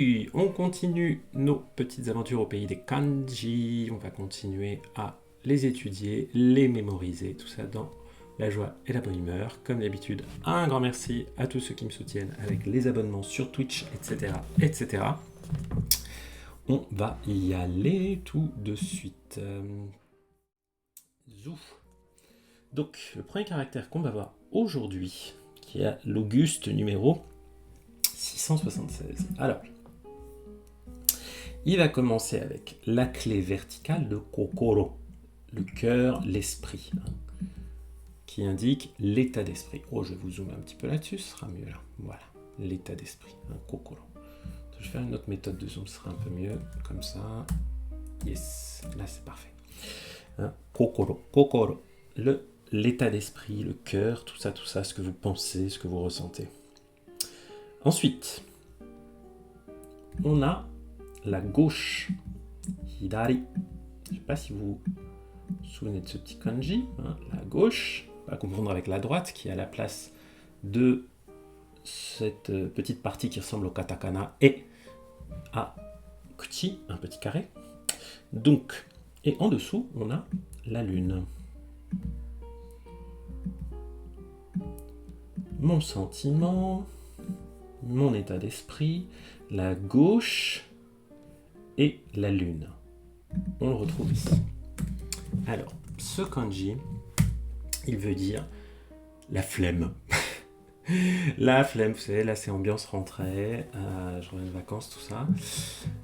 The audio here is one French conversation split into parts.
Et on continue nos petites aventures au pays des kanji. On va continuer à les étudier, les mémoriser, tout ça dans la joie et la bonne humeur. Comme d'habitude, un grand merci à tous ceux qui me soutiennent avec les abonnements sur Twitch, etc. etc. On va y aller tout de suite. Zouf. Donc, le premier caractère qu'on va voir aujourd'hui, qui est l'Auguste numéro 676. Alors, il va commencer avec la clé verticale de Kokoro, le cœur, l'esprit, qui indique l'état d'esprit. Oh, je vais vous zoomer un petit peu là-dessus, ce sera mieux là. Voilà, l'état d'esprit, Kokoro. Je vais faire une autre méthode de zoom, ce sera un peu mieux, comme ça. Yes, là c'est parfait. Kokoro, Kokoro, l'état d'esprit, le cœur, tout ça, ce que vous pensez, ce que vous ressentez. Ensuite, on a la gauche, Hidari. Je ne sais pas si vous vous souvenez de ce petit kanji, la gauche, à confondre avec la droite, qui est à la place de cette petite partie qui ressemble au katakana et à kuchi, un petit carré. Donc, et en dessous, on a la lune. Mon sentiment, mon état d'esprit, la gauche et la lune. On le retrouve ici. Alors, ce kanji, il veut dire la flemme. La flemme, vous savez, là c'est ambiance rentrée, je reviens de vacances, tout ça.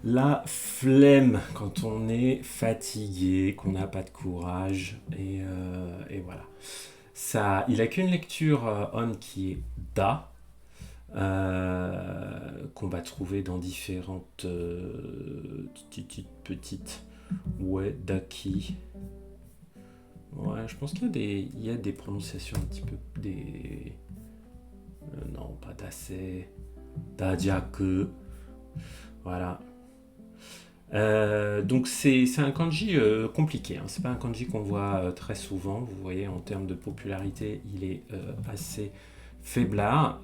La flemme, quand on est fatigué, qu'on n'a pas de courage, et voilà. Ça, il n'a qu'une lecture on qui est da, qu'on va trouver dans différentes petites ouais, daki. Ouais, je pense qu'il y a des prononciations un petit peu des non, pas d'assez, d'ajaku, voilà. Donc c'est un kanji compliqué, c'est pas un kanji qu'on voit très souvent. Vous voyez, en termes de popularité, il est assez faiblard,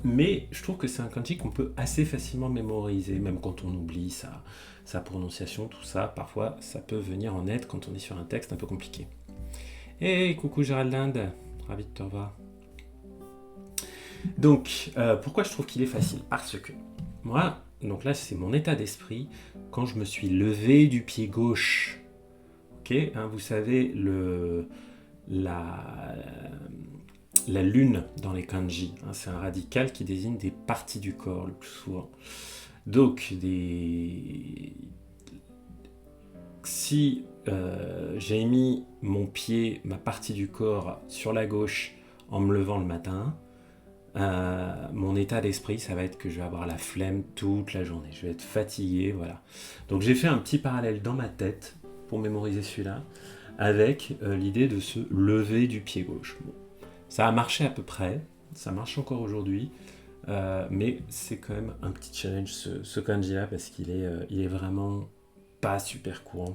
mais je trouve que c'est un kanji qu'on peut assez facilement mémoriser, même quand on oublie sa prononciation, tout ça. Parfois, ça peut venir en aide quand on est sur un texte un peu compliqué. Hey, coucou Géraldine, ravi de te revoir. Donc, pourquoi je trouve qu'il est facile? Parce que moi, donc là, c'est mon état d'esprit quand je me suis levé du pied gauche. Ok, vous savez, la lune dans les kanji, c'est un radical qui désigne des parties du corps le plus souvent. Donc, si j'ai mis mon pied, ma partie du corps sur la gauche en me levant le matin, mon état d'esprit, ça va être que je vais avoir la flemme toute la journée. Je vais être fatigué, voilà. Donc j'ai fait un petit parallèle dans ma tête pour mémoriser celui-là, avec l'idée de se lever du pied gauche. Bon, ça a marché à peu près, ça marche encore aujourd'hui, mais c'est quand même un petit challenge ce kanji-là, parce qu'il est vraiment pas super courant.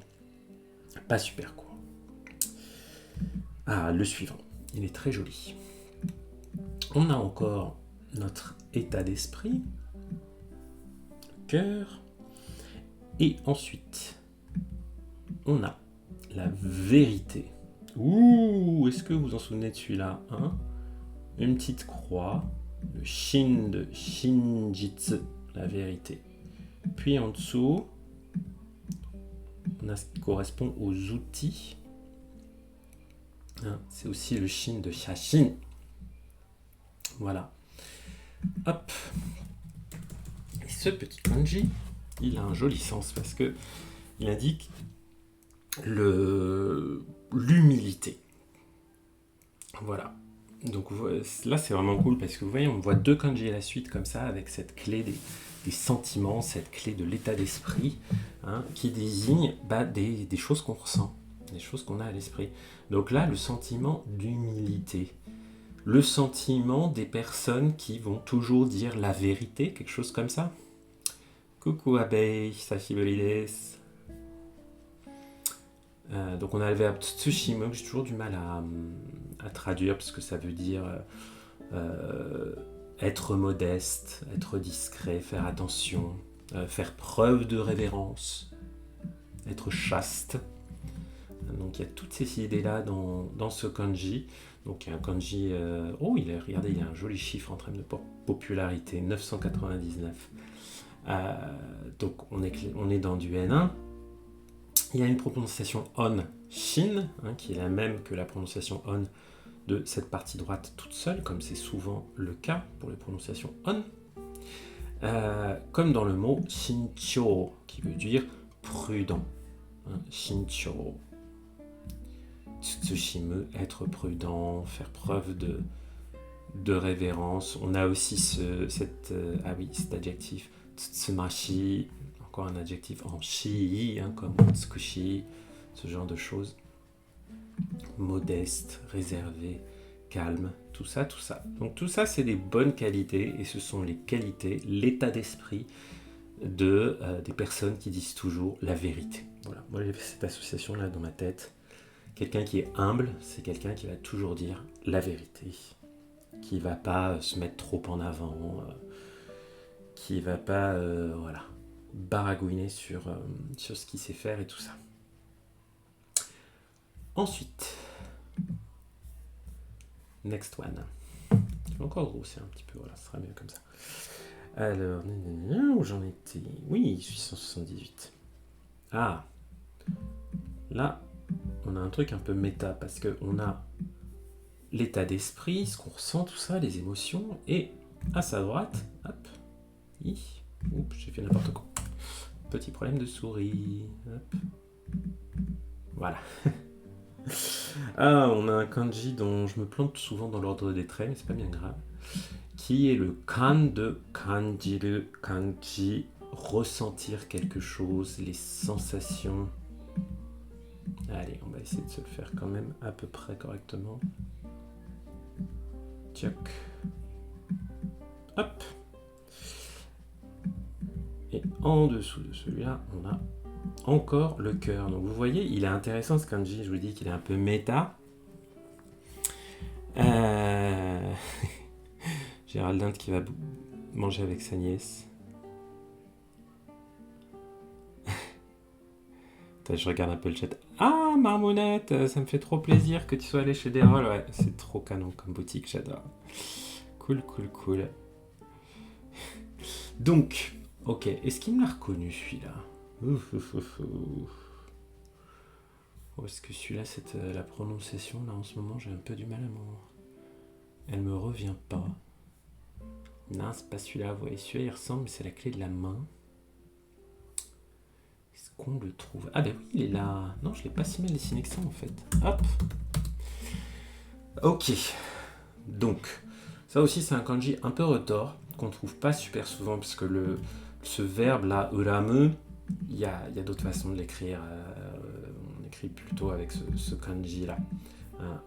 Pas super courant. Ah, le suivant, il est très joli. On a encore notre état d'esprit, cœur, et ensuite, on a la vérité. Ouh, est-ce que vous vous en souvenez de celui-là, Une petite croix, le shin de Shinjitsu, la vérité. Puis en dessous, on a ce qui correspond aux outils. C'est aussi le shin de Shashin. Voilà. Hop. Et ce petit kanji, il a un joli sens parce que il indique l'humilité. Voilà. Donc là, c'est vraiment cool parce que vous voyez, on voit deux kanji à la suite comme ça, avec cette clé des sentiments, cette clé de l'état d'esprit, qui désigne des choses qu'on ressent, des choses qu'on a à l'esprit. Donc là, le sentiment d'humilité. Le sentiment des personnes qui vont toujours dire la vérité, quelque chose comme ça. Coucou abeille, sashiburi desu. Donc on a le verbe tsushima, que j'ai toujours du mal à traduire parce que ça veut dire être modeste, être discret, faire attention, faire preuve de révérence, être chaste. Donc il y a toutes ces idées-là dans ce kanji. Donc il y a un kanji... regardez, il y a un joli chiffre en termes de popularité, 999. Donc on est dans du N1. Il y a une prononciation on shin, qui est la même que la prononciation on de cette partie droite toute seule, comme c'est souvent le cas pour les prononciations on. Comme dans le mot shincho, qui veut dire prudent. Shincho. Tsushime, être prudent, faire preuve de révérence. On a aussi cet adjectif tsumashi, encore un adjectif en shi, comme tsukushi, ce genre de choses. Modeste, réservé, calme, tout ça. Donc tout ça, c'est des bonnes qualités, et ce sont les qualités, l'état d'esprit des personnes qui disent toujours la vérité. Voilà, moi j'ai fait cette association-là dans ma tête. Quelqu'un qui est humble, c'est quelqu'un qui va toujours dire la vérité, qui ne va pas se mettre trop en avant, qui ne va pas baragouiner sur ce qu'il sait faire et tout ça. Ensuite, next one. Je vais encore grossir un petit peu, voilà, ce sera mieux comme ça. Alors, où j'en étais ? Oui, 878. Ah, là, on a un truc un peu méta, parce qu'on a l'état d'esprit, ce qu'on ressent, tout ça, les émotions, et à sa droite, hop, j'ai fait n'importe quoi. Petit problème de souris, hop. Voilà. On a un kanji dont je me plante souvent dans l'ordre des traits, mais c'est pas bien grave, qui est le kan de kanjiru, kanji, ressentir quelque chose, les sensations. Allez, on va essayer de se le faire quand même à peu près correctement. Tchoc. Hop. Et en dessous de celui-là, on a encore le cœur. Donc vous voyez, il est intéressant ce kanji, je vous dis qu'il est un peu méta. Géraldine qui va manger avec sa nièce. Je regarde un peu le chat. Ah, Marmounette, ça me fait trop plaisir que tu sois allé chez Derol. Ouais, c'est trop canon comme boutique, j'adore. Cool. Donc, ok, est-ce qu'il me l'a reconnu celui-là ? Oh, est-ce que celui-là, c'est la prononciation, là, en ce moment, j'ai un peu du mal à Elle me revient pas. Non, c'est pas celui-là, vous voyez, celui-là, il ressemble, mais c'est la clé de la main. Est-ce qu'on le trouve ? Ah ben oui, il est là. Non, je l'ai pas si mal dessiné que ça, en fait. Hop. Ok. Donc, ça aussi, c'est un kanji un peu retors, qu'on trouve pas super souvent, parce que ce verbe-là, uramu, il y a d'autres façons de l'écrire. On écrit plutôt avec ce kanji-là.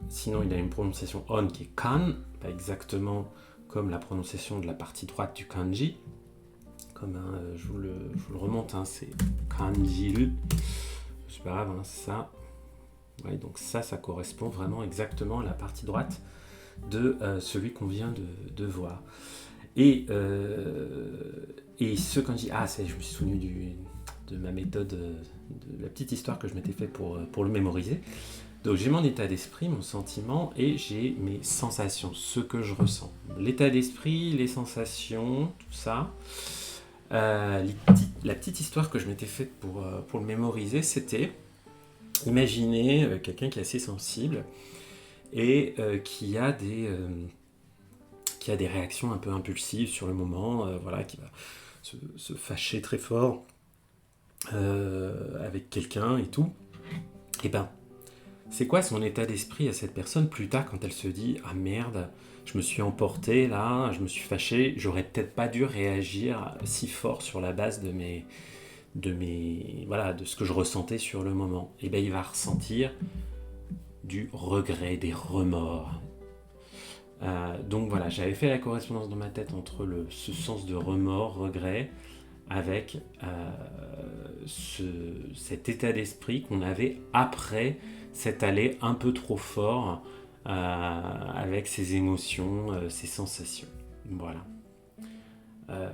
Sinon, il a une prononciation on qui est kan, pas exactement comme la prononciation de la partie droite du kanji. Comme je vous le remonte, c'est kanjiru. C'est pas grave, ça. Ouais, donc ça correspond vraiment exactement à la partie droite de celui qu'on vient de voir. Et ce kanji, ça y est, je me suis souvenu de ma méthode, de la petite histoire que je m'étais fait pour le mémoriser. Donc j'ai mon état d'esprit, mon sentiment, et j'ai mes sensations, ce que je ressens. L'état d'esprit, les sensations, tout ça. La petite histoire que je m'étais faite pour le mémoriser, c'était imaginer quelqu'un qui est assez sensible et qui a des réactions un peu impulsives sur le moment, qui va se fâcher très fort avec quelqu'un et tout. Et ben, c'est quoi son état d'esprit à cette personne plus tard quand elle se dit « Ah merde, je me suis emporté là, je me suis fâché, j'aurais peut-être pas dû réagir si fort sur la base de ce que je ressentais sur le moment. » Et ben il va ressentir du regret, des remords. Donc voilà, j'avais fait la correspondance dans ma tête entre ce sens de remords, regret, avec cet état d'esprit qu'on avait après s'être allé un peu trop fort avec ses émotions, ses sensations. Voilà.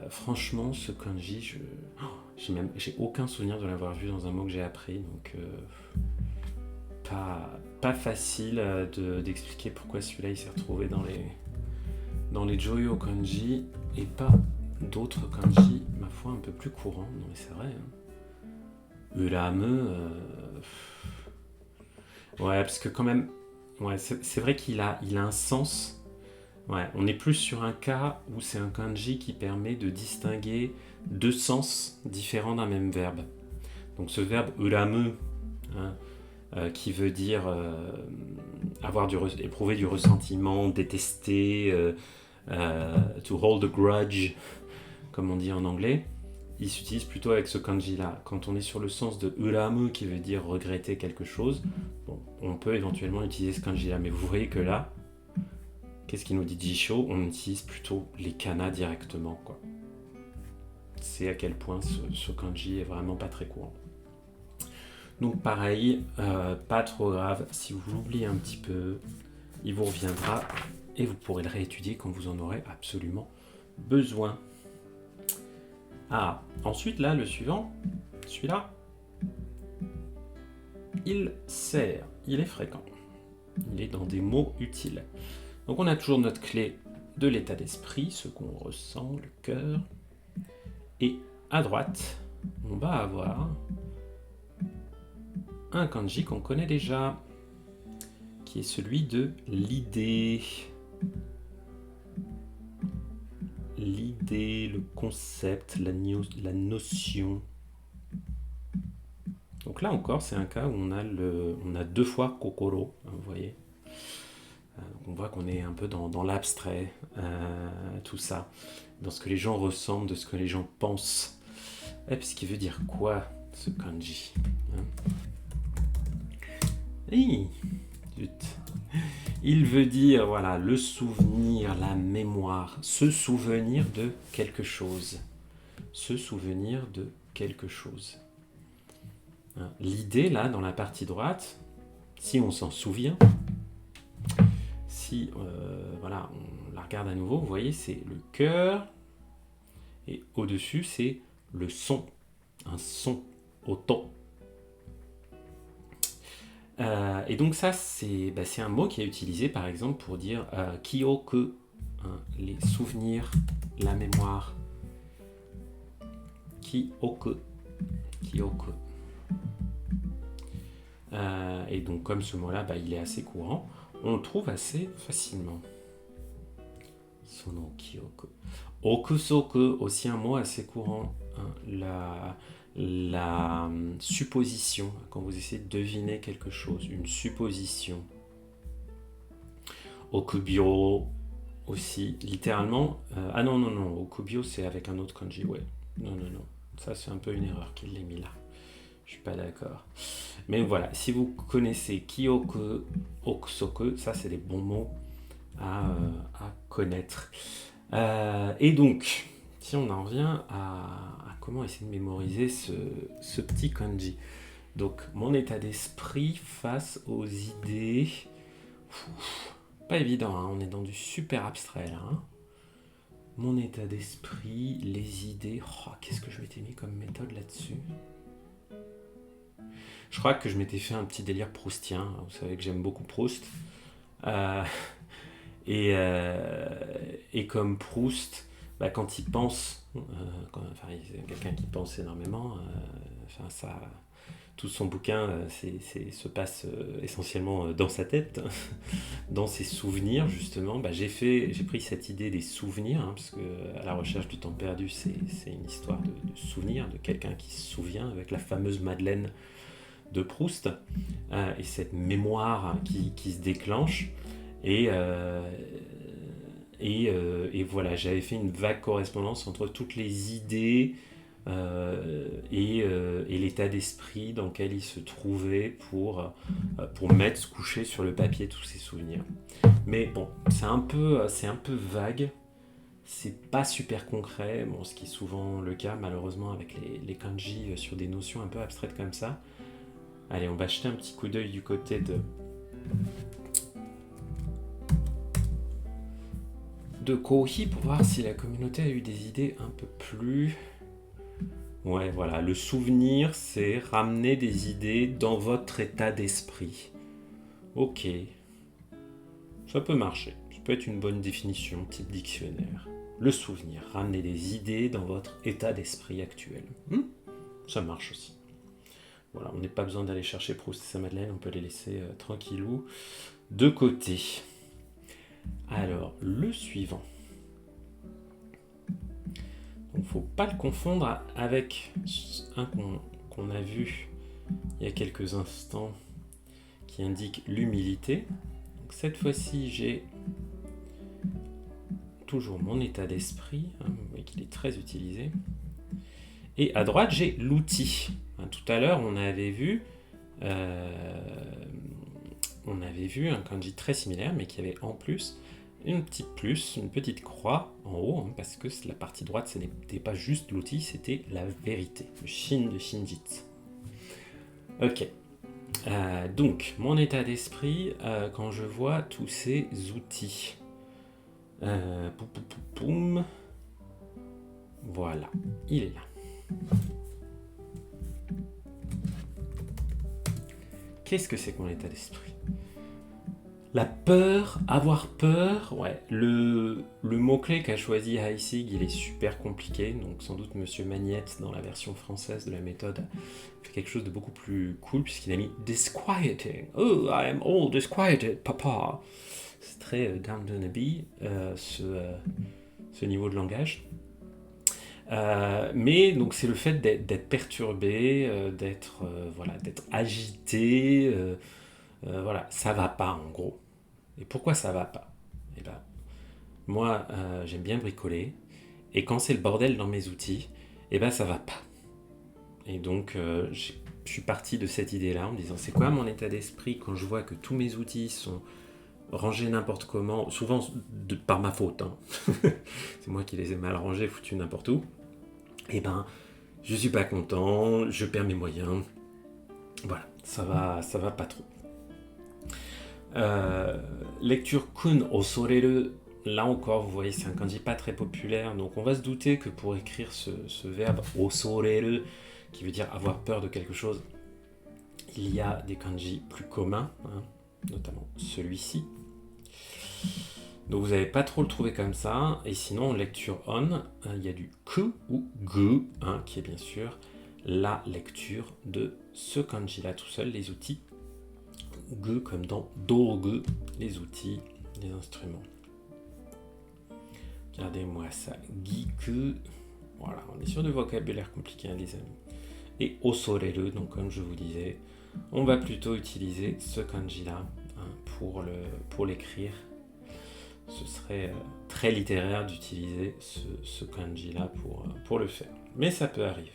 Franchement, ce kanji, j'ai aucun souvenir de l'avoir vu dans un mot que j'ai appris, donc pas facile d'expliquer pourquoi celui-là il s'est retrouvé dans les Joyo kanji et pas d'autres kanji, ma foi, un peu plus courants. Non mais c'est vrai. Hein. Urame, ouais, parce que quand même, ouais, c'est vrai qu'il a un sens. Ouais, on est plus sur un cas où c'est un kanji qui permet de distinguer deux sens différents d'un même verbe. Donc ce verbe urame, hein, qui veut dire éprouver du ressentiment, détester, to hold a grudge, comme on dit en anglais, il s'utilise plutôt avec ce kanji-là. Quand on est sur le sens de urame, qui veut dire regretter quelque chose, bon, on peut éventuellement utiliser ce kanji-là. Mais vous voyez que là, qu'est-ce qu'il nous dit Jisho? On utilise plutôt les kana directement, quoi. C'est à quel point ce kanji est vraiment pas très courant. Donc pareil, pas trop grave, si vous l'oubliez un petit peu, il vous reviendra et vous pourrez le réétudier quand vous en aurez absolument besoin. Ah, ensuite là, le suivant, celui-là, il sert, il est fréquent, il est dans des mots utiles. Donc on a toujours notre clé de l'état d'esprit, ce qu'on ressent, le cœur, et à droite, on va avoir un kanji qu'on connaît déjà, qui est celui de l'idée. L'idée, le concept, la notion. Donc là encore, c'est un cas où on a deux fois kokoro, hein, vous voyez. Donc on voit qu'on est un peu dans l'abstrait, tout ça, dans ce que les gens ressentent, de ce que les gens pensent. Et puis ce qui veut dire quoi, ce kanji, hein? Il veut dire, voilà, le souvenir, la mémoire, se souvenir de quelque chose. Se souvenir de quelque chose. Hein, l'idée, là, dans la partie droite, si on s'en souvient, si voilà, on la regarde à nouveau, vous voyez, c'est le cœur, et au-dessus, c'est le son, un son, oto. Et donc ça, c'est un mot qui est utilisé par exemple pour dire kyoku, hein, les souvenirs, la mémoire. Kyoku. Et donc comme ce mot-là, il est assez courant, on le trouve assez facilement. Sono kyoku. Okusoku, aussi un mot assez courant, hein, la supposition, quand vous essayez de deviner quelque chose, une supposition. Okubyo aussi, littéralement. Non, okubyo c'est avec un autre kanji, ouais. Non, ça c'est un peu une erreur qu'il l'ait mis là. Je suis pas d'accord. Mais voilà, si vous connaissez kyoku, okusoku, ça c'est des bons mots à connaître. Et donc, si on en revient à comment essayer de mémoriser ce petit kanji. Donc, mon état d'esprit face aux idées. Pas évident, hein, on est dans du super abstrait là. Hein. Mon état d'esprit, les idées. Qu'est-ce que je m'étais mis comme méthode là-dessus? Je crois que je m'étais fait un petit délire proustien. Vous savez que j'aime beaucoup Proust. Et comme Proust, quand il pense, c'est quelqu'un qui pense énormément, tout son bouquin se passe essentiellement dans sa tête, dans ses souvenirs justement. J'ai pris cette idée des souvenirs, hein, parce que à la recherche du temps perdu, c'est une histoire de souvenirs, de quelqu'un qui se souvient, avec la fameuse Madeleine de Proust, et cette mémoire qui se déclenche. Et voilà, j'avais fait une vague correspondance entre toutes les idées et l'état d'esprit dans lequel il se trouvait pour mettre, coucher sur le papier tous ses souvenirs. Mais bon, c'est un peu vague, c'est pas super concret, bon, ce qui est souvent le cas malheureusement avec les kanji sur des notions un peu abstraites comme ça. Allez, on va jeter un petit coup d'œil du côté de de Kohi pour voir si la communauté a eu des idées un peu plus... Ouais, voilà, le souvenir, c'est ramener des idées dans votre état d'esprit. Ok, ça peut marcher, ça peut être une bonne définition, type dictionnaire. Le souvenir, ramener des idées dans votre état d'esprit actuel. Ça marche aussi. Voilà, on n'a pas besoin d'aller chercher Proust et sa Madeleine, on peut les laisser tranquillou de côté. Alors, le suivant. Donc, faut pas le confondre avec un qu'on a vu il y a quelques instants qui indique l'humilité. Donc, cette fois-ci, j'ai toujours mon état d'esprit, mais qu'il est très utilisé. Et à droite, j'ai l'outil. Tout à l'heure, on avait vu un kanji très similaire, mais qui avait en plus une petite croix en haut, parce que la partie droite, ce n'était pas juste l'outil, c'était la vérité, le shin de Shinjitsu. Ok. Donc, mon état d'esprit, quand je vois tous ces outils. Voilà, il est là. Qu'est-ce que c'est que mon état d'esprit ? La peur, avoir peur, ouais. Le mot-clé qu'a choisi Heissig, il est super compliqué, donc sans doute Monsieur Magnette, dans la version française de la méthode, a fait quelque chose de beaucoup plus cool, puisqu'il a mis « disquieting ». « Oh, I am all disquieted, papa ». C'est très Downton Abbey, ce niveau de langage. Mais donc c'est le fait d'être perturbé, d'être agité, voilà, ça va pas en gros. Et pourquoi ça va pas ? Eh ben, moi, j'aime bien bricoler, et quand c'est le bordel dans mes outils, eh ben ça va pas. Et donc, je suis parti de cette idée-là en me disant, c'est quoi mon état d'esprit quand je vois que tous mes outils sont rangés n'importe comment, souvent par ma faute, hein. C'est moi qui les ai mal rangés, foutus n'importe où. Eh ben, je suis pas content, je perds mes moyens. Voilà, ça va pas trop. Lecture kun osoreru, là encore, vous voyez, c'est un kanji pas très populaire, donc on va se douter que pour écrire ce verbe osoreru, qui veut dire avoir peur de quelque chose, il y a des kanji plus communs, notamment celui-ci. Donc vous n'allez pas trop le trouver comme ça, et sinon en lecture on, il y a du ku ou gu, qui est bien sûr la lecture de ce kanji-là tout seul, les outils. Gu comme dans dogu, les outils, les instruments. Regardez-moi ça, giku, voilà, on est sur du vocabulaire compliqué, les amis. Et osoreru, donc comme je vous disais, on va plutôt utiliser ce kanji-là pour l'écrire. Ce serait très littéraire d'utiliser ce kanji-là pour le faire. Mais ça peut arriver.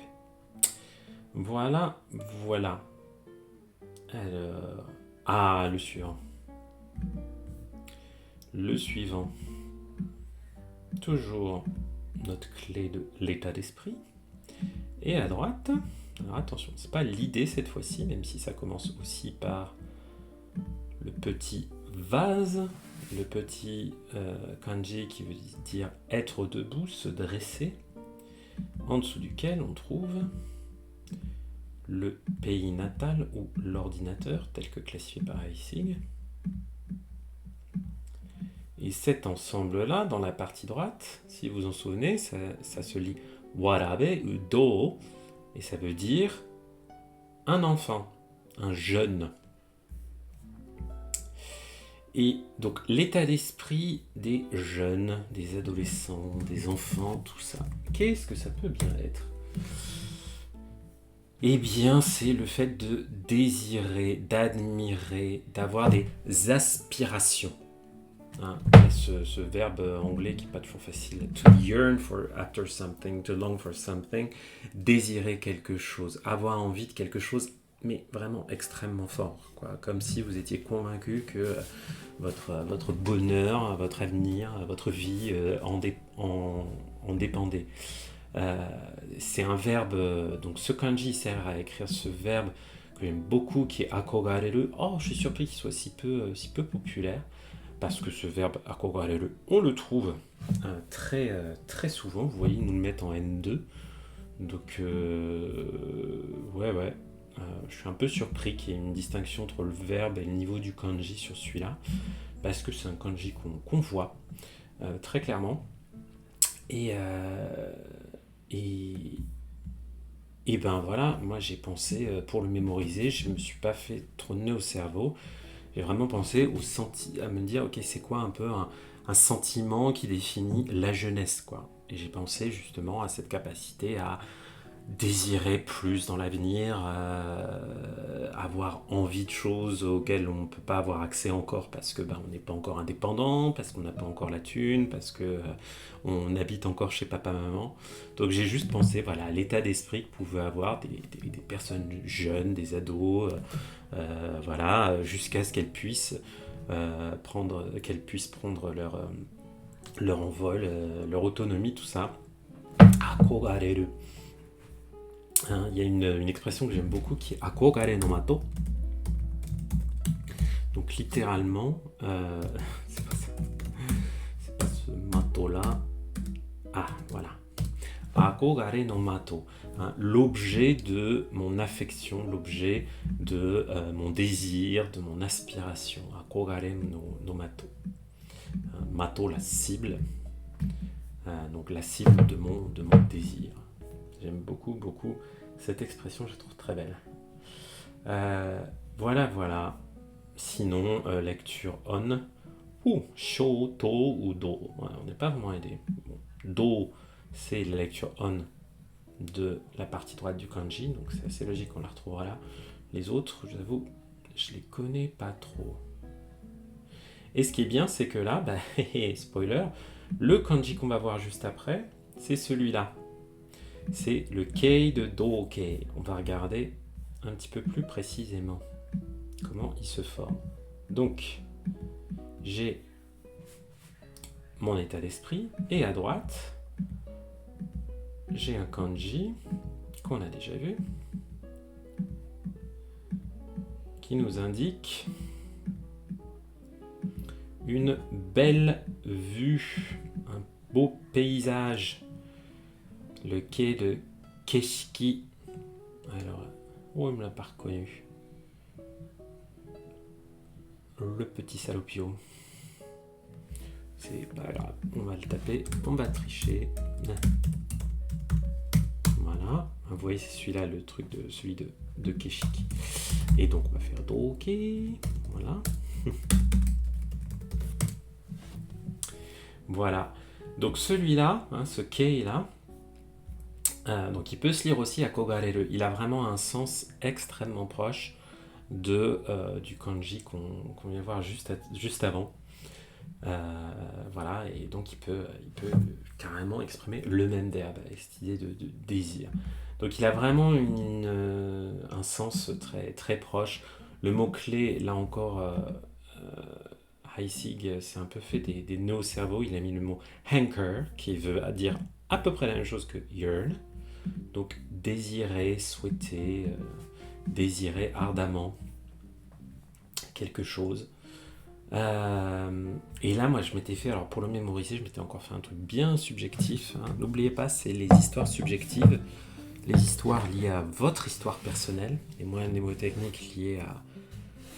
Voilà. Alors, le suivant. Le suivant. Toujours notre clé de l'état d'esprit. Et à droite, alors attention, c'est pas l'idée cette fois-ci, même si ça commence aussi par le petit vase, le petit kanji qui veut dire être debout, se dresser, en dessous duquel on trouve le pays natal ou l'ordinateur, tel que classifié par Heissig. Et cet ensemble-là, dans la partie droite, si vous vous en souvenez, ça se lit warabe ou do, et ça veut dire un enfant, un jeune. Et donc l'état d'esprit des jeunes, des adolescents, des enfants, tout ça, qu'est-ce que ça peut bien être ? Eh bien, c'est le fait de désirer, d'admirer, d'avoir des aspirations. Ce verbe anglais qui n'est pas toujours facile. To yearn after something, to long for something. Désirer quelque chose, avoir envie de quelque chose, mais vraiment extrêmement fort, quoi. Comme si vous étiez convaincu que votre bonheur, votre avenir, votre vie en dépendait. C'est un verbe, donc ce kanji sert à écrire ce verbe que j'aime beaucoup, qui est akogareru. Oh, je suis surpris qu'il soit si peu populaire. parce que ce verbe akogareru, on le trouve très souvent. Vous voyez, ils nous le mettent en N2. Donc, ouais. Je suis un peu surpris qu'il y ait une distinction entre le verbe et le niveau du kanji sur celui-là, parce que c'est un kanji qu'on voit très clairement. Et ben voilà, moi j'ai pensé, pour le mémoriser, je me suis pas fait trop de nœuds au cerveau. J'ai vraiment pensé à me dire, ok, c'est quoi un peu un sentiment qui définit la jeunesse, quoi. Et j'ai pensé justement à cette capacité à désirer plus dans l'avenir, avoir envie de choses auxquelles on ne peut pas avoir accès encore parce que on n'est pas encore indépendant, parce qu'on n'a pas encore la thune, parce que on habite encore chez papa-maman. Donc j'ai juste pensé à l'état d'esprit que pouvaient avoir des personnes jeunes, des ados, jusqu'à ce qu'elles puissent prendre leur envol, leur autonomie, tout ça. Akogareru. Il y a une expression que j'aime beaucoup qui est akogare no mato. Donc littéralement, c'est pas ça. C'est pas ce mato là. Ah, voilà. Akogare no mato. L'objet de mon affection, l'objet de mon désir, de mon aspiration. Akogare no mato. Mato, la cible. Donc la cible de mon désir. J'aime beaucoup cette expression, je la trouve très belle. Voilà. Sinon, lecture on. Sho, to ou do. On n'est pas vraiment aidé. Bon. Do, c'est la lecture on de la partie droite du kanji, donc c'est assez logique qu'on la retrouvera là. Les autres, je vous avoue, je les connais pas trop. Et ce qui est bien, c'est que là, spoiler, le kanji qu'on va voir juste après, c'est celui-là. C'est le kei de do-kei. On va regarder un petit peu plus précisément comment il se forme. Donc, j'ai mon état d'esprit et à droite, j'ai un kanji qu'on a déjà vu qui nous indique une belle vue, un beau paysage. Le quai de Keshiki. Alors, où il me l'a pas reconnu? Le petit salopio. C'est pas grave, on va le taper, on va tricher. Voilà, vous voyez, c'est celui-là, le truc de celui de Keshiki. Et donc, on va faire doke. Voilà. Voilà. Donc, celui-là, ce kei-là, donc il peut se lire aussi akogareru. Il a vraiment un sens extrêmement proche du kanji qu'on vient voir juste avant. Voilà, et donc il peut carrément exprimer le même verbe avec cette idée de désir. Donc il a vraiment un sens très, très proche. Le mot-clé, là encore, Heisig s'est un peu fait des nœuds au cerveau. Il a mis le mot hanker, qui veut dire à peu près la même chose que yearn. Donc désirer, souhaiter, désirer ardemment quelque chose. Et là, moi, je m'étais fait, alors pour le mémoriser, je m'étais encore fait un truc bien subjectif. N'oubliez pas, c'est les histoires subjectives, les histoires liées à votre histoire personnelle, et moi, mnémotechnique liée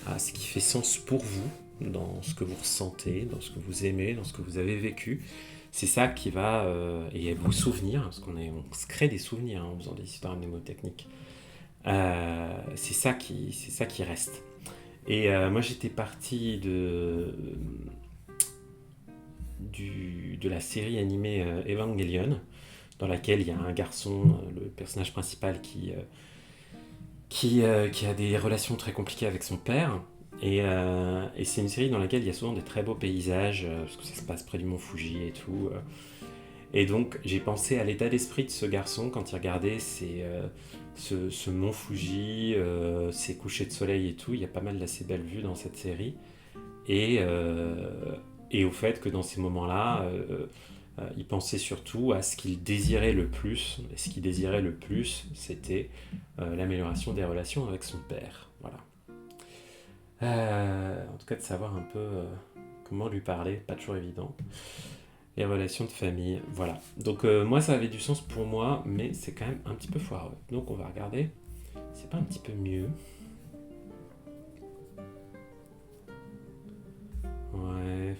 à ce qui fait sens pour vous, dans ce que vous ressentez, dans ce que vous aimez, dans ce que vous avez vécu. C'est ça qui va, et vos souvenirs, parce on se crée des souvenirs en faisant des histoires mnémotechniques. C'est ça qui reste. Et moi j'étais parti de la série animée Evangelion, dans laquelle il y a un garçon, le personnage principal, qui a des relations très compliquées avec son père. Et c'est une série dans laquelle il y a souvent des très beaux paysages, parce que ça se passe près du mont Fuji et tout. Et donc j'ai pensé à l'état d'esprit de ce garçon quand il regardait ce mont Fuji, ses couchers de soleil et tout. Il y a pas mal d'assez belles vues dans cette série. Et au fait que dans ces moments-là, il pensait surtout à ce qu'il désirait le plus. Et ce qu'il désirait le plus, c'était l'amélioration des relations avec son père. Voilà. En tout cas, de savoir un peu comment lui parler, pas toujours évident. Les relations de famille, voilà. Donc moi ça avait du sens pour moi, mais c'est quand même un petit peu foireux. Donc on va regarder, c'est pas un petit peu mieux. Ouais.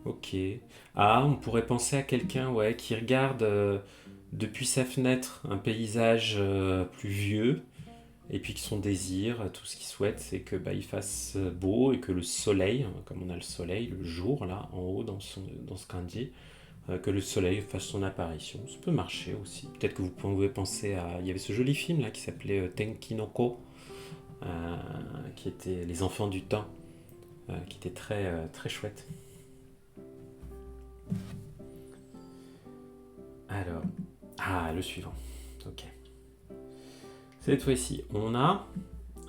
Ok. Ah, on pourrait penser à quelqu'un, ouais, qui regarde depuis sa fenêtre un paysage plus vieux, et puis que son désir, tout ce qu'il souhaite, c'est que bah, il fasse beau et que le soleil, comme on a le soleil, le jour là en haut dans ce kanji, que le soleil fasse son apparition. Ça peut marcher aussi. Peut-être que vous pouvez penser à, il y avait ce joli film là qui s'appelait Tenki no Ko, qui était Les Enfants du Temps, qui était très chouette. Alors, le suivant. Ok. Cette fois-ci, on a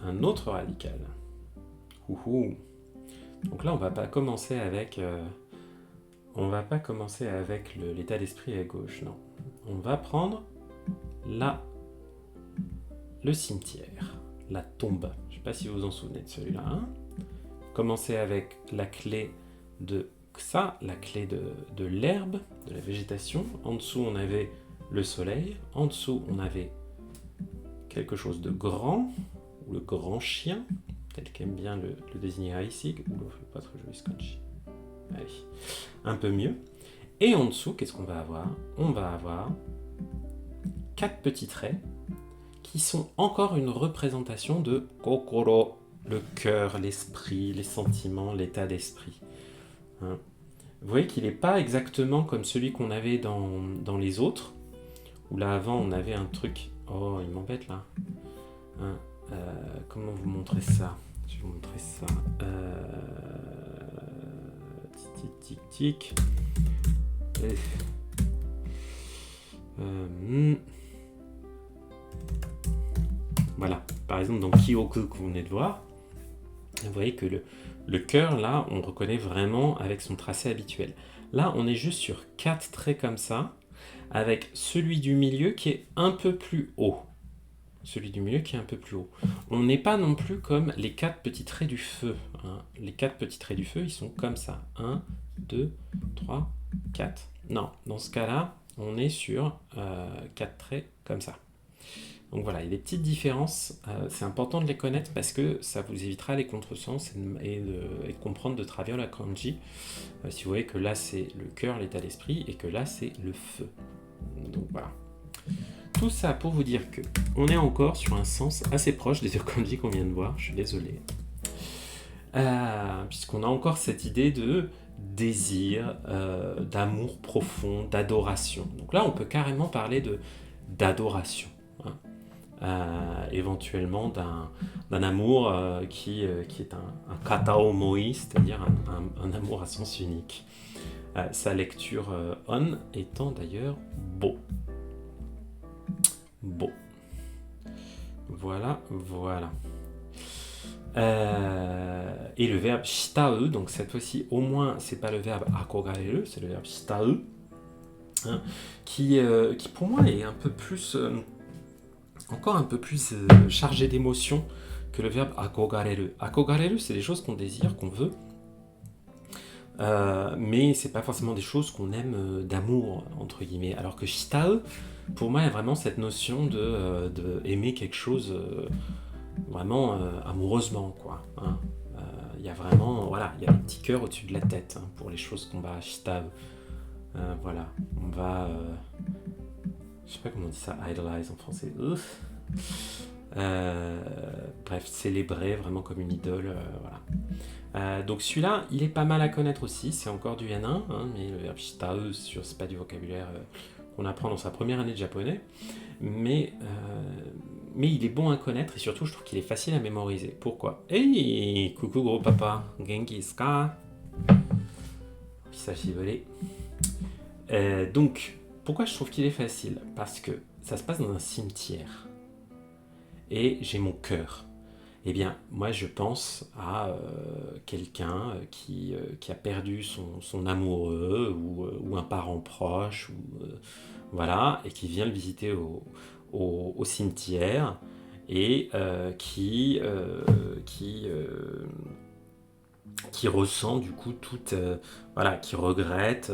un autre radical. Ouhou. Donc là, on va pas commencer avec, l'état d'esprit à gauche, non. On va prendre là le cimetière, la tombe. Je sais pas si vous vous en souvenez de celui-là. Hein. Commencer avec la clé de ça, la clé de l'herbe, de la végétation. En dessous, on avait le soleil. En dessous, on avait quelque chose de grand, ou le grand chien, tel qu'aime bien le désigner ici, ou le pas très joli scotch. Allez, un peu mieux. Et en dessous, qu'est-ce qu'on va avoir? On va avoir 4 petits traits qui sont encore une représentation de kokoro, le cœur, l'esprit, les sentiments, l'état d'esprit. Hein. Vous voyez qu'il n'est pas exactement comme celui qu'on avait dans les autres, où là avant on avait un truc... Oh, il m'embête là. Hein, comment vous montrer ça? Je vais vous montrer ça. Tic, tic, tic. Voilà. Par exemple, dans Kyoku que vous venez de voir, vous voyez que le cœur, là, on reconnaît vraiment avec son tracé habituel. Là, on est juste sur 4 traits comme ça, avec celui du milieu qui est un peu plus haut. On n'est pas non plus comme les 4 petits traits du feu. Hein. Les 4 petits traits du feu, ils sont comme ça. 1, 2, 3, 4. Non, dans ce cas-là, on est sur 4 traits comme ça. Donc voilà, il y a des petites différences. C'est important de les connaître parce que ça vous évitera les contresens et de comprendre de travers la kanji. Si vous voyez que là, c'est le cœur, l'état d'esprit, et que là, c'est le feu. Donc voilà. Tout ça pour vous dire que on est encore sur un sens assez proche des deux kanji qu'on vient de voir, je suis désolé. Puisqu'on a encore cette idée de désir, d'amour profond, d'adoration. Donc là, on peut carrément parler d'adoration. Hein. Éventuellement d'un amour qui est un kataomoi, c'est-à-dire un amour à sens unique. Sa lecture on étant d'ailleurs beau. Beau. Voilà. Et le verbe shitau, donc cette fois-ci, au moins, c'est pas le verbe akogareru, c'est le verbe shitau, hein, qui pour moi est un peu plus, encore un peu plus chargé d'émotion que le verbe akogareru. Akogareru, c'est des choses qu'on désire, qu'on veut, mais c'est pas forcément des choses qu'on aime d'amour, entre guillemets. Alors que shitau, pour moi, il y a vraiment cette notion de aimer quelque chose vraiment amoureusement, quoi. Hein. Il y a vraiment, voilà, il y a un petit cœur au-dessus de la tête hein, pour les choses qu'on va shitau. Voilà, on va, je sais pas comment on dit ça, idolize en français. Bref, célébrer vraiment comme une idole, voilà. Donc celui-là, il est pas mal à connaître aussi, c'est encore du N1, hein, mais le verbe shitau, c'est pas du vocabulaire qu'on apprend dans sa première année de japonais, mais il est bon à connaître et surtout je trouve qu'il est facile à mémoriser. Pourquoi? Hey, coucou gros papa, genki desu ka? Hisashi volé. Donc, pourquoi je trouve qu'il est facile? Parce que ça se passe dans un cimetière et j'ai mon cœur. Eh bien, moi je pense à quelqu'un qui a perdu son amoureux ou un parent proche, voilà, et qui vient le visiter au cimetière. et qui ressent du coup toute, voilà, qui regrette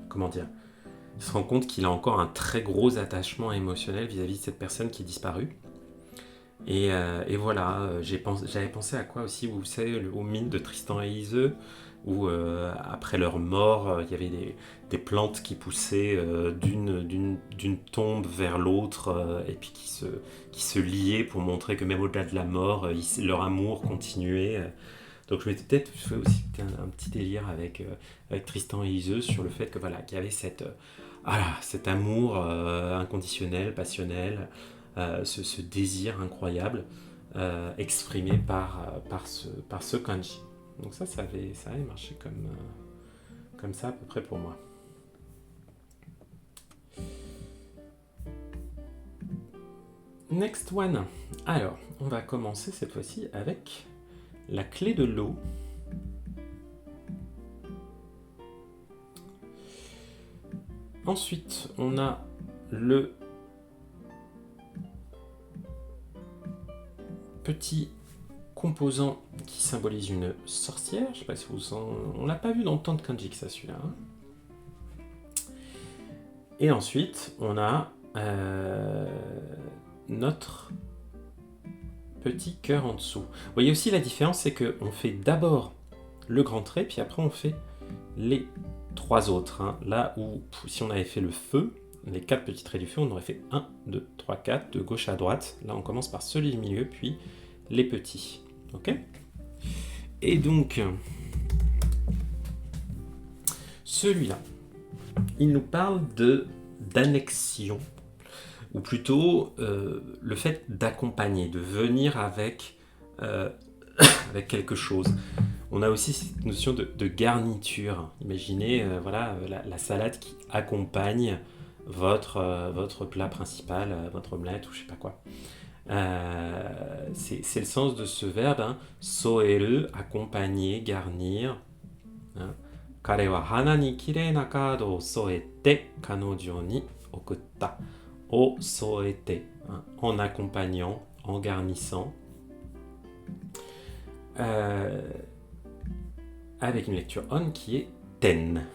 comment dire, il se rend compte qu'il a encore un très gros attachement émotionnel vis-à-vis de cette personne qui est disparue. Et voilà, j'avais pensé à quoi aussi, vous savez, au mythe de Tristan et Iseult, où après leur mort, il y avait des plantes qui poussaient d'une tombe vers l'autre, et puis qui se liaient pour montrer que même au-delà de la mort, leur amour continuait. Donc je m'étais peut-être fait aussi un petit délire avec Tristan et Iseult sur le fait que voilà, qu'il y avait cet amour inconditionnel, passionnel, ce désir incroyable exprimé par ce kanji. Donc ça avait marché comme ça à peu près pour moi. Next one. Alors, on va commencer cette fois-ci avec la clé de l'eau. Ensuite, on a le petit composant qui symbolise une sorcière. Je sais pas si vous on l'a pas vu dans tant de kanji que ça, celui-là. Hein. Et ensuite, on a notre petit cœur en dessous. Vous voyez aussi la différence, c'est qu'on fait d'abord le grand trait, puis après on fait les 3 autres. Hein. Là où, si on avait fait le feu, les 4 petits traits du feu, on aurait fait 1, 2, 3, 4, de gauche à droite. Là, on commence par celui du milieu, puis les petits. Ok ? Et donc, celui-là, il nous parle d'annexion, ou plutôt le fait d'accompagner, de venir avec quelque chose. On a aussi cette notion de garniture. Imaginez voilà, la salade qui accompagne votre plat principal, votre omelette ou je sais pas quoi. C'est le sens de ce verbe, hein, soeru, accompagner, garnir. Hein. Kare wa hana ni kirei na kaado o soete kanojo ni okutta. O soete, hein, en accompagnant, en garnissant. Avec une lecture on qui est ten.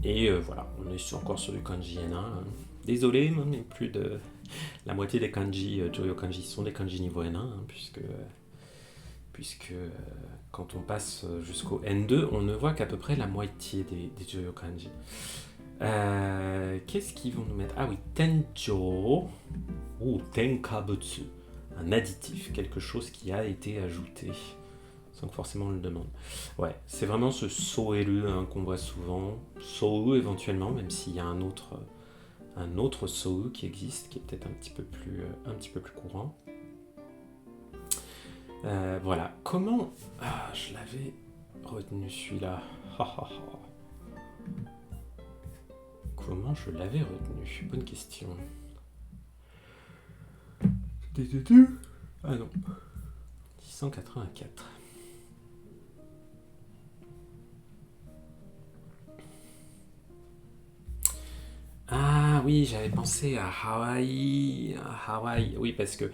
Et voilà, on est encore sur du kanji N1. Hein. Désolé, mais plus de la moitié des kanji Joyo Kanji sont des kanji niveau N1, hein, puisque quand on passe jusqu'au N2, on ne voit qu'à peu près la moitié des Joyo Kanji. Qu'est-ce qu'ils vont nous mettre ? Ah oui, tenjo ou tenkabutsu, un additif, quelque chose qui a été ajouté, sans que forcément on le demande. Ouais, c'est vraiment ce soeru hein, qu'on voit souvent, sou éventuellement, même s'il y a un autre sou qui existe, qui est peut-être un petit peu plus courant. Voilà, comment... Ah, je l'avais retenu celui-là. Comment je l'avais retenu ? Bonne question. Ah non. 684. Ah oui, j'avais pensé à Hawaï. Oui, parce que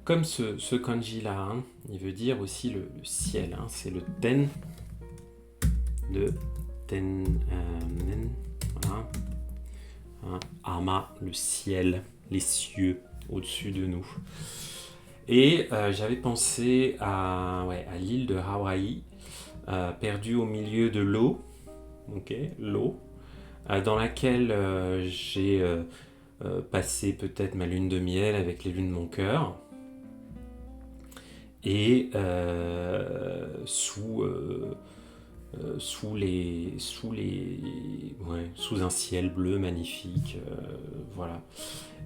comme ce kanji-là, hein, il veut dire aussi le ciel. Hein, c'est le ten. Le ten. Voilà. Hein, ama, le ciel, les cieux au-dessus de nous. Et j'avais pensé à l'île de Hawaï, perdue au milieu de l'eau, l'eau, dans laquelle j'ai passé peut-être ma lune de miel avec les lunes de mon cœur, et sous un ciel bleu magnifique, voilà.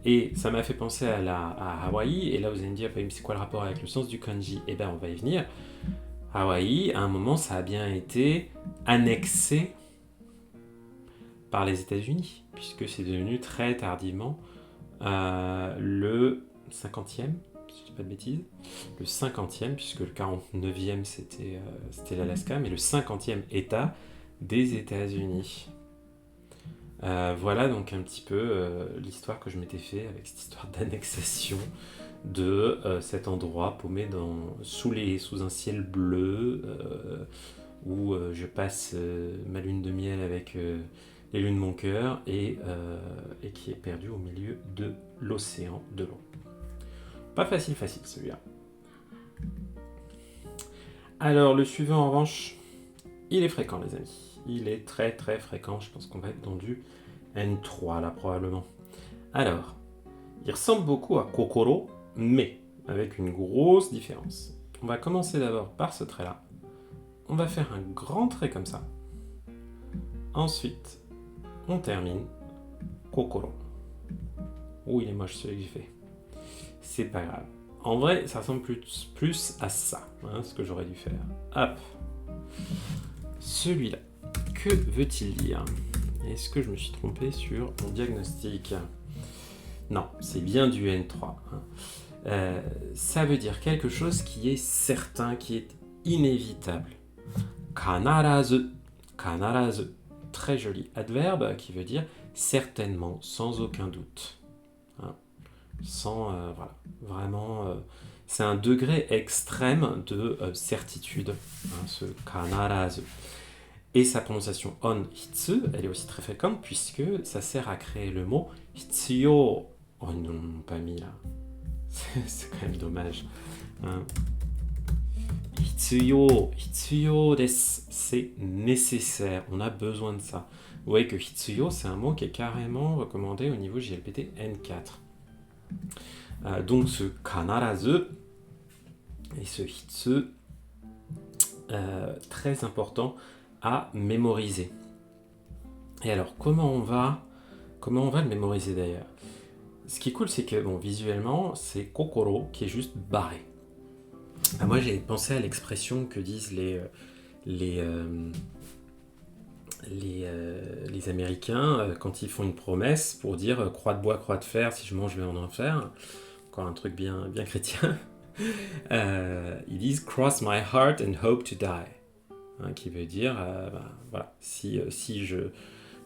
Et ça m'a fait penser à Hawaï, et là vous allez me dire, c'est quoi le rapport avec le sens du kanji ? Eh bien on va y venir. Hawaï, à un moment, ça a bien été annexé par les États-Unis, puisque c'est devenu très tardivement le 50e, si je dis pas de bêtises, le 50e, puisque le 49e c'était l'Alaska, mais le 50e État des États-Unis. Voilà donc un petit peu l'histoire que je m'étais fait avec cette histoire d'annexation de cet endroit paumé sous un ciel bleu où je passe ma lune de miel avec les lunes de mon cœur et qui est perdu au milieu de l'océan de l'eau. Pas facile celui-là. Alors le suivant en revanche, il est fréquent les amis. Il est très très fréquent, je pense qu'on va être dans du N3 là probablement. Alors, il ressemble beaucoup à Kokoro, mais avec une grosse différence. On va commencer d'abord par ce trait-là. On va faire un grand trait comme ça. Ensuite, on termine Kokoro. Oh, il est moche celui que j'ai fait. C'est pas grave. En vrai, ça ressemble plus à ça, hein, ce que j'aurais dû faire. Hop. Celui-là, que veut-il dire? Est-ce que je me suis trompé sur mon diagnostic? Non, c'est bien du N3. Hein. Ça veut dire quelque chose qui est certain, qui est inévitable. Kanarazu. Kanarazu. Très joli adverbe qui veut dire certainement, sans aucun doute. Hein. Voilà, vraiment, c'est un degré extrême de certitude, hein, ce kanarazu. Et sa prononciation on hitsu, elle est aussi très fréquente puisque ça sert à créer le mot hitsuyo. Oh non, pas mis là. C'est quand même dommage. Hein. Hitsuyo desu, c'est nécessaire, on a besoin de ça. Vous voyez que hitsuyo, c'est un mot qui est carrément recommandé au niveau JLPT N4. Donc ce kanarazu et ce hitsu, très important à mémoriser. Et alors, comment on va le mémoriser d'ailleurs? Ce qui est cool, c'est que bon, visuellement, c'est kokoro qui est juste barré. Moi, j'ai pensé à l'expression que disent les Américains quand ils font une promesse pour dire croix de bois, croix de fer, si je mange, je vais en enfer. Encore un truc bien chrétien. Ils disent cross my heart and hope to die. Hein, qui veut dire, voilà, si je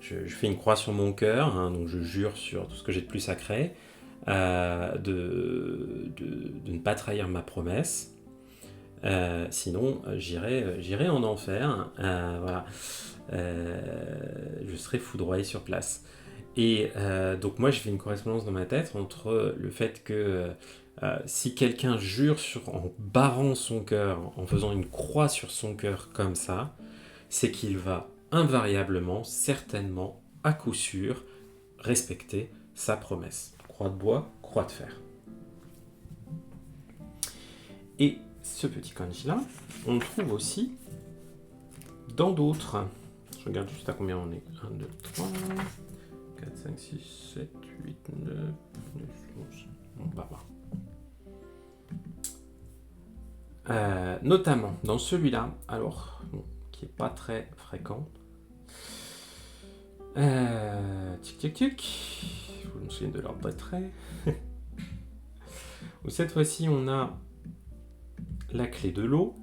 fais une croix sur mon cœur, hein, donc je jure sur tout ce que j'ai de plus sacré, de ne pas trahir ma promesse, sinon j'irai en enfer, voilà, je serai foudroyé sur place. Et donc moi je fais une correspondance dans ma tête entre le fait que si quelqu'un jure en barrant son cœur, en faisant une croix sur son cœur comme ça, c'est qu'il va invariablement, certainement, à coup sûr, respecter sa promesse. Croix de bois, croix de fer. Et ce petit kanji-là, on le trouve aussi dans d'autres. Je regarde juste à combien on est. 1, 2, 3, 4, 5, 6, 7, 8, 9, 10, 11. On va voir. Notamment dans celui-là, alors, qui n'est pas très fréquent. Tic. Je me souviens de l'ordre de trait. Cette fois-ci, on a la clé de l'eau.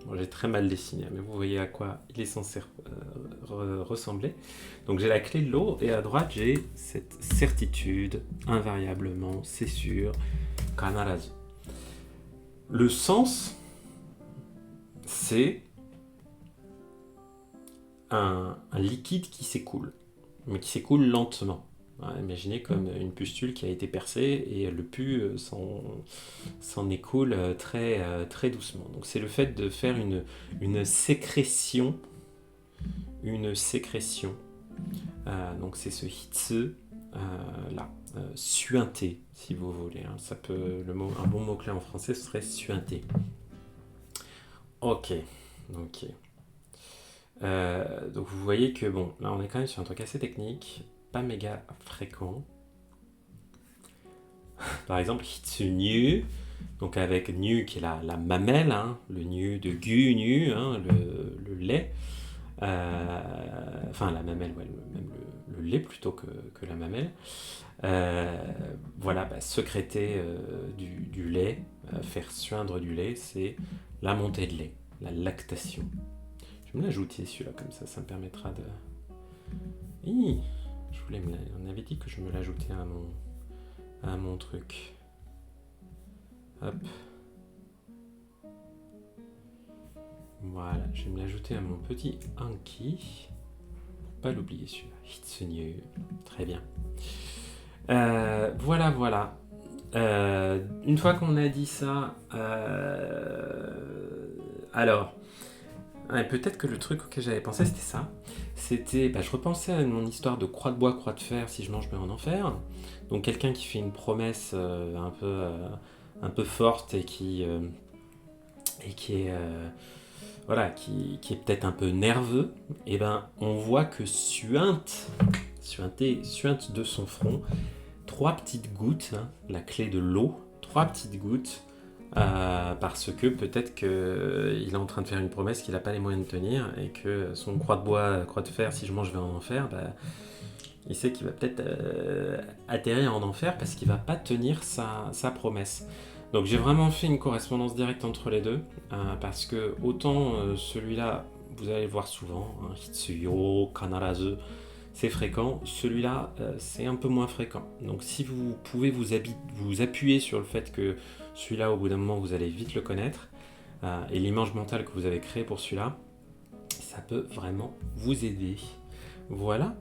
Bon, j'ai très mal dessiné, mais vous voyez à quoi il est censé ressembler. Donc j'ai la clé de l'eau et à droite, j'ai cette certitude, invariablement, c'est sûr, kanarazu. Le sens, c'est un liquide qui s'écoule, mais qui s'écoule lentement. Imaginez comme une pustule qui a été percée et le pus s'en écoule très doucement. Donc c'est le fait de faire une sécrétion. Donc c'est ce hitsu là, suinter si vous voulez. Hein. Ça peut, un bon mot-clé en français ce serait suinter. Ok. Donc vous voyez que bon, là on est quand même sur un truc assez technique, pas méga fréquent. Par exemple, hitsu-nyu, donc avec nyu qui est la mamelle, hein, le nyu de gu-nyu, hein, le lait. Enfin la mamelle, ouais, même le lait plutôt que la mamelle. Voilà, sécréter du lait, faire suindre du lait, c'est la montée de lait, la lactation. Je vais me l'ajouter celui-là comme ça me permettra de... on avait dit que je me l'ajoutais à mon truc. Hop. Voilà, je vais me l'ajouter à mon petit Anki. Pour pas l'oublier celui-là. Hitsunyu. Très bien. Voilà. Une fois qu'on a dit ça, alors, peut-être que le truc auquel j'avais pensé, c'était ça. C'était, je repensais à mon histoire de croix de bois, croix de fer, si je mange, je meurs en enfer. Donc quelqu'un qui fait une promesse un peu forte et qui est qui est peut-être un peu nerveux. Et on voit que suinte de son front 3 petites gouttes, hein, la clé de l'eau, 3 petites gouttes. Parce que peut-être qu'il est en train de faire une promesse qu'il n'a pas les moyens de tenir et que son croix de bois, croix de fer, si je mange, je vais en enfer, il sait qu'il va peut-être atterrir en enfer parce qu'il ne va pas tenir sa promesse. Donc j'ai vraiment fait une correspondance directe entre les deux parce que autant celui-là, vous allez le voir souvent, hein, Hitsuyo, Kanarazu, c'est fréquent. Celui-là, c'est un peu moins fréquent. Donc si vous pouvez vous appuyer sur le fait que celui-là, au bout d'un moment, vous allez vite le connaître, et l'image mentale que vous avez créée pour celui-là, ça peut vraiment vous aider. Voilà.